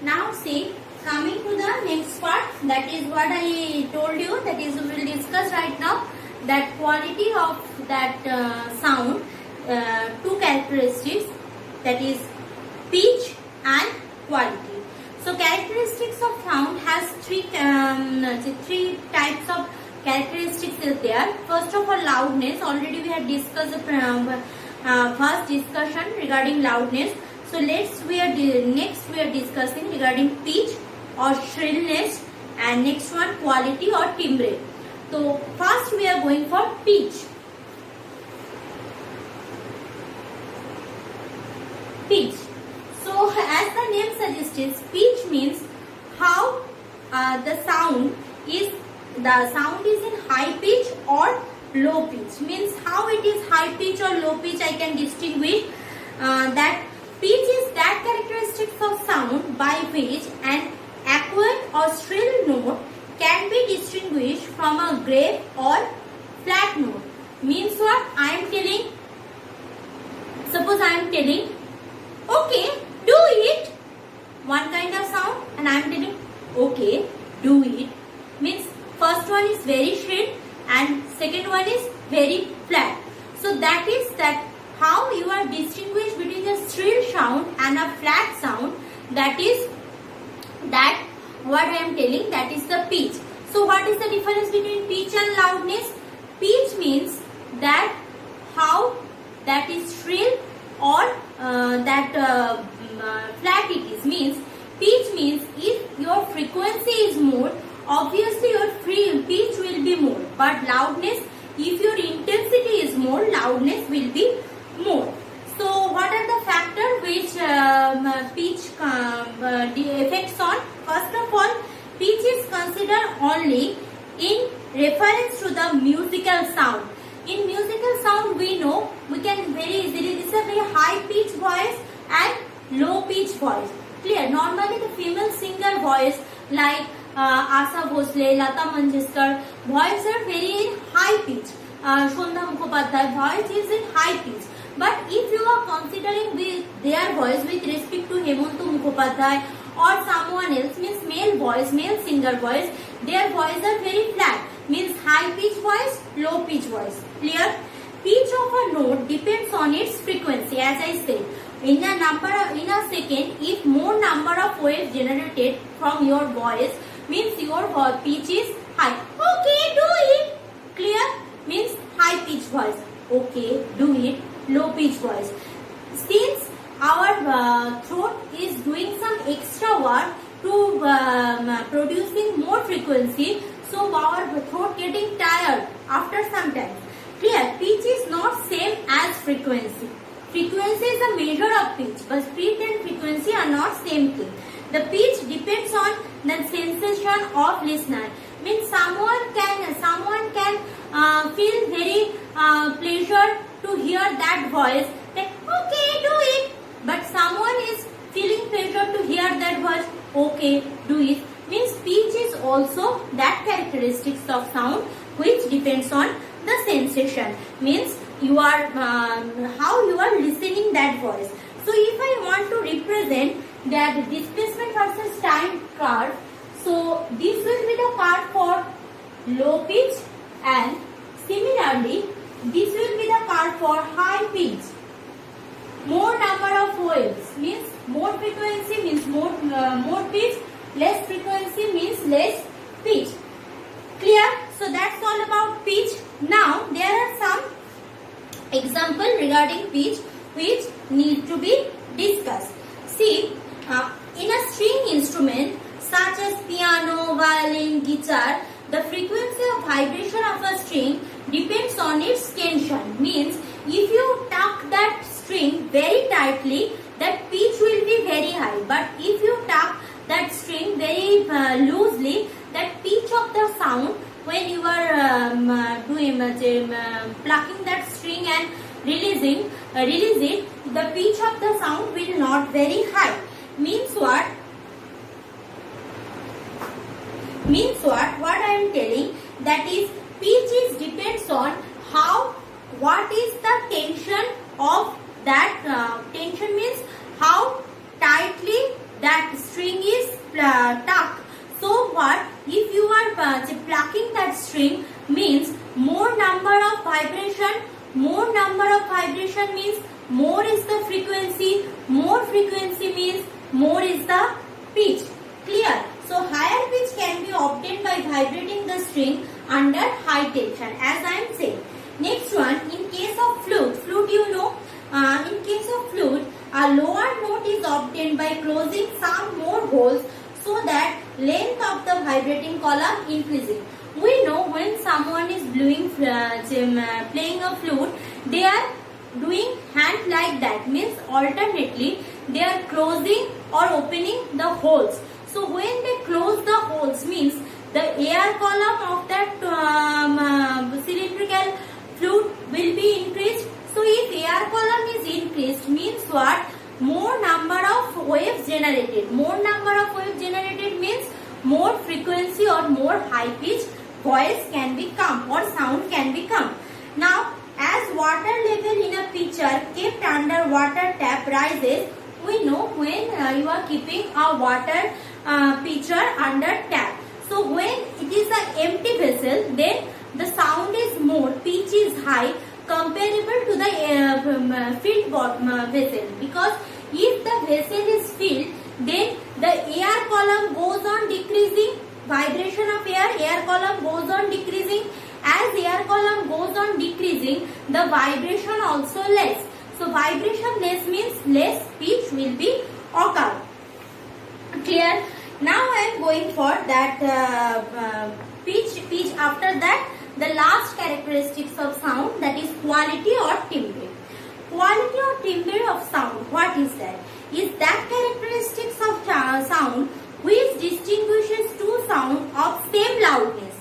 Now see, coming to the next part, that is what I told you, that is we will discuss right now, that quality of that sound, two characteristics, that is pitch and quality. So characteristics of sound has three types of characteristics is there. First of all, loudness. Already we had discussed the first discussion regarding loudness. So next we are discussing regarding pitch or shrillness, and next one quality or timbre. So first we are going for pitch. Pitch. So as the name suggests, pitch means how the sound is in high pitch or low pitch. Means how it is high pitch or low pitch I can distinguish. That pitch is that characteristics of sound by which an aqueous or shrill note can be distinguished from a grave or flat note. Means what I am telling? Suppose I am telling, okay, do it. One kind of sound, and I am telling, okay, do it. Means first one is very shrill and second one is very flat. So that is that how you are distinguished between a shrill sound and a flat sound. That is that what I am telling, that is the pitch. So what is the difference between pitch and loudness? Pitch means that how that is shrill or flat it is. Means pitch means if your frequency is more, obviously your pitch will be more. But loudness, if your intensity is more, loudness will be more. So what are the factors which pitch affects on? First of all, pitch is considered only in reference to the musical sound. In musical sound, we know we can very easily, this is a very high pitch voice and low pitch voice. Clear? Normally the female singer voice like Asha Bhosle, Lata Mangeshkar, voice are very in high pitch. Sondha Mukhopadhyay voice is in high pitch. But if you are considering with their voice with respect to Hemanto Mukhopadhyay or someone else, means male voice, male singer voice, their voice are very flat. Means high pitch voice, low pitch voice. Clear? Pitch of a note depends on its frequency, as I said. In a second, if more number of waves generated from your voice, means your pitch is high. Okay, do it. Clear? Means high pitch voice. Okay, do it. Low pitch voice. Since our throat is doing some extra work to producing more frequency, so our throat getting tired after some time. Clear? Pitch is not same as frequency. Frequency is a measure of pitch, but speed and frequency are not same thing. The pitch depends on the sensation of listener. Means someone can feel very pleasure to hear that voice. Like, okay, do it. But someone is feeling pleasure to hear that voice. Okay, do it. Means pitch is also that characteristics of sound which depends on the sensation. Means you are how you are listening that voice. So if I want to represent that displacement versus time curve, so this will be the curve for low pitch, and similarly this will be the curve for high pitch. More number of waves means more frequency means more pitch, less frequency means less pitch. Clear? So that's all about pitch. Now there are some example regarding pitch which need to be discussed. See, in a string instrument such as piano, violin, guitar, the frequency of vibration of a string depends on its tension. Means if you tuck that string very tightly, that pitch will be very high. But if you tuck that string very loosely, that pitch of the sound, when you are plucking that string and release it, the pitch of the sound will not very high. Means what? What I am telling, that is pitch is depends on what is the tension of that tension means how tightly that string is tuck. So what? If you are plucking that string means more number of vibration. More number of vibration means more is the frequency. More frequency means more is the pitch. Clear? So higher pitch can be obtained by vibrating the string under high tension, as I am saying. Next one, in case of flute you know, in case of flute, a lower note is obtained by closing some more holes so that length of the vibrating column increasing. We know when someone is playing a flute, they are doing hand like that, means alternately they are closing or opening the holes. So when they close the holes means the air column of that cylindrical flute will be increased. So if air column is increased means what? More number of waves generated. More number of waves generated means more frequency or more high pitch voice can become or sound can become. Now as water level in a pitcher kept under water tap rises, we know when you are keeping a water pitcher under tap. So when it is an empty vessel, then the sound is more, pitch is high comparable to the filled vessel, because if the vessel is filled, then the air column goes on decreasing, vibration of air column goes on decreasing. As air column goes on decreasing, the vibration also less. So vibration less means less pitch will be occur. Clear? Now I am going for that pitch. After that, the last characteristics of sound, that is quality or timbre. Quality or timbre of sound, what is that? Is that characteristics of sound which distinguishes two sounds of same loudness,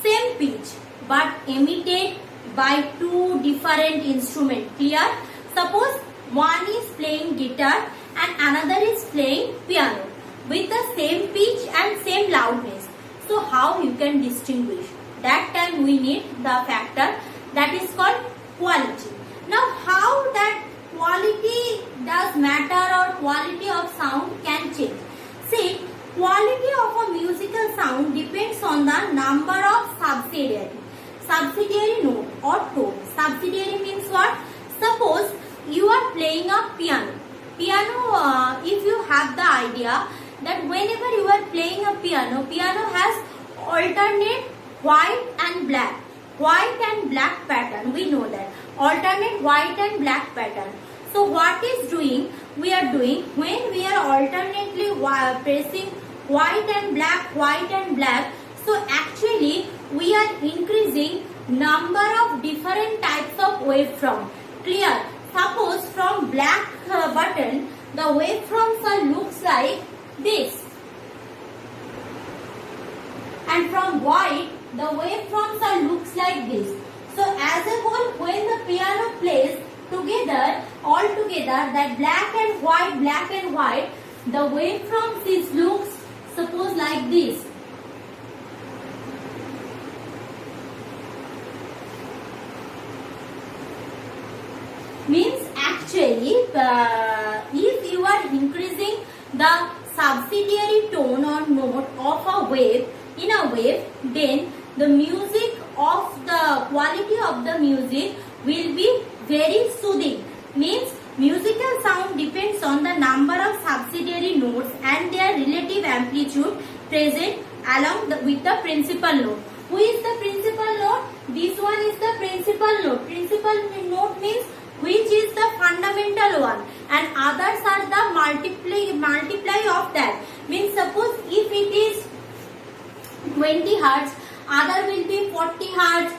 same pitch, but emitted by two different instruments. Clear? Suppose one is playing guitar and another is playing piano with the same pitch and same loudness. So how you can distinguish? That time we need the factor that is called quality. Now how that quality does matter or quality of sound can change? See, quality of a musical sound depends on the number of subsidiary note or tone. Subsidiary means what? Suppose you are playing a piano. If you have the idea that whenever you are playing a piano has alternate white and black pattern. We know that alternate white and black pattern. So what is doing? We are doing when we are alternately pressing white and black. So actually we are increasing number of different types of waveform. Clear? Suppose from black button the waveforms looks like this, and from white the waveforms looks like this. So as a whole, when the piano plays all together, that black and white, the waveforms looks suppose like this. Means actually if you are increasing the subsidiary tone or note of a wave in a wave, then the music of the quality of the music will be very soothing. Means musical sound depends on the number of subsidiary notes and their relative amplitude present along with the principal note. Who is the principal note? This one is the principal note. Principal note means which is the fundamental one, and others are the multiply of that. Means suppose if it is 20 Hertz, other will be 40 Hertz,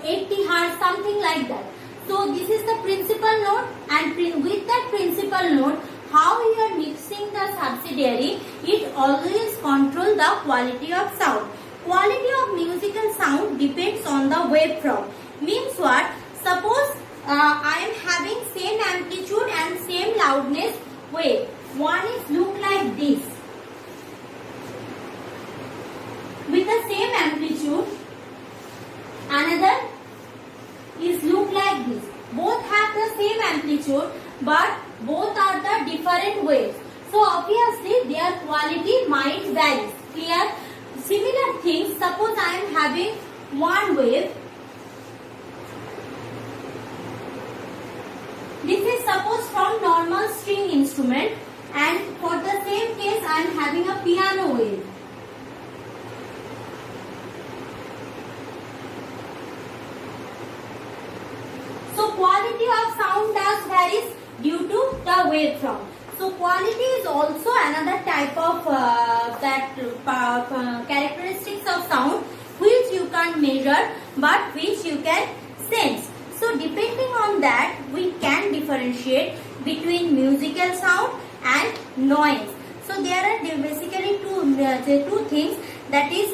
80 Hertz, something like that. So this is the principal note, and with that principal note, how you are mixing the subsidiary, it always control the quality of sound. Quality of musical sound depends on the waveform. Means what? Suppose I am having same amplitude and same loudness wave. One is look like this with the same amplitude, another is look like this. Both have the same amplitude but both are the different waves. So obviously obviously their quality might vary. Clear? Similar things, suppose I am having one wave. This is suppose from normal string instrument, and for the same case I am having a piano wave. So quality of sound does varies due to the waveform. So quality is also another type of characteristics of sound which you can't measure but which you can sense. So depending on that, we can differentiate between musical sound and noise. So there are basically two things, that is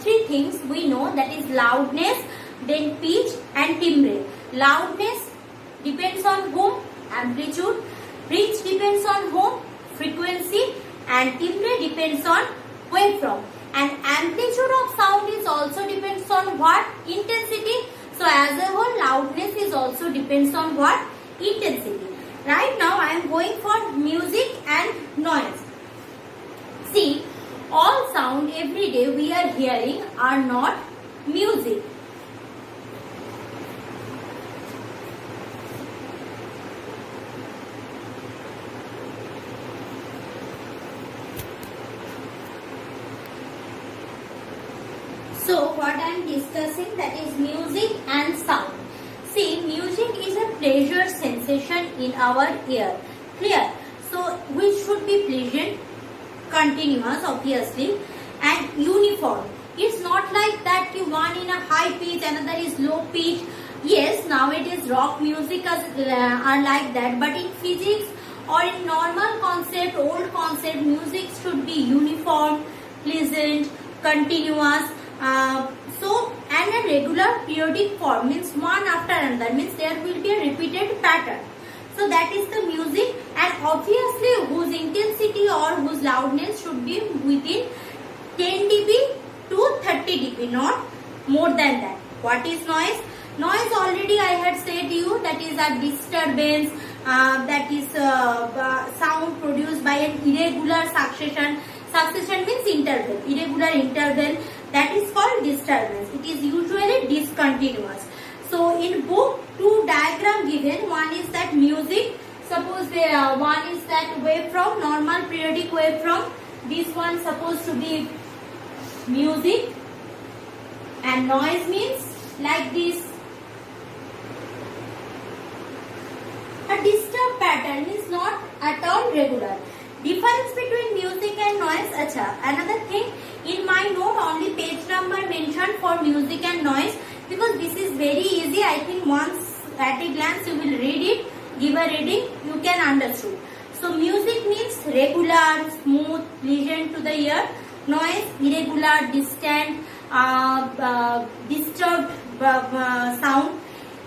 three things we know, that is loudness, then pitch and timbre. Loudness depends on whom? Amplitude. Pitch depends on whom? Frequency. And timbre depends on waveform. And amplitude of sound is also depends on what? Intensity. So as a whole, loudness is also depends on what? Intensity. Right now I am going for music and noise. See, all sound every day we are hearing are not music. So what I am discussing, that is music and sound. See, music is a pleasure sensation in our ear. Clear? So which should be pleasant, continuous obviously, and uniform. It's not like that one in a high pitch, another is low pitch. Yes, nowadays rock music are like that, but in physics or in normal concept, old concept, music should be uniform, pleasant, continuous. And a regular periodic form means one after another, means there will be a repeated pattern. So that is the music, and obviously whose intensity or whose loudness should be within 10 dB to 30 dB, not more than that. What is noise? Noise already I had said to you, that is a disturbance, that is sound produced by an irregular succession. Succession means interval, irregular interval, that is called disturbance. It is usually discontinuous. So in book, two diagram given, one is that music, suppose one is that waveform, normal periodic waveform, this one supposed to be music, and noise means like this. A disturbed pattern is not at all regular. Difference between music and noise. Acha. Another thing, in my note only page number mentioned for music and noise, because this is very easy. I think once at a glance you will read it, give a reading, you can understand. So music means regular, smooth, pleasant to the ear. Noise, irregular, distant, disturbed sound.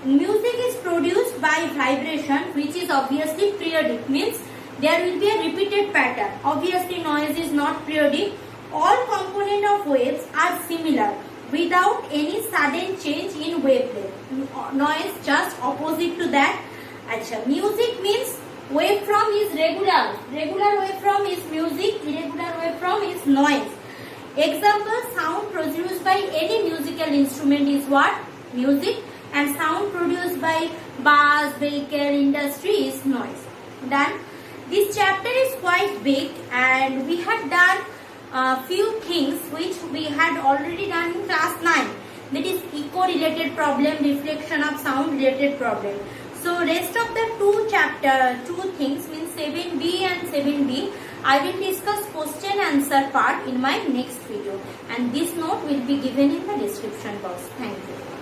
Music is produced by vibration, which is obviously periodic, means there will be a repeated pattern. Obviously noise is not periodic. All components of waves are similar without any sudden change in wavelength. Noise just opposite to that. Achha, music means waveform is regular. Regular waveform is music, irregular waveform is noise. Example, sound produced by any musical instrument is what? Music. And sound produced by bus, vehicle, industry is noise. Done. This chapter is quite big, and we had done a few things which we had already done in class 9. That is echo related problem, reflection of sound related problem. So rest of the two things means 7b and 7b, I will discuss question answer part in my next video, and this note will be given in the description box. Thank you.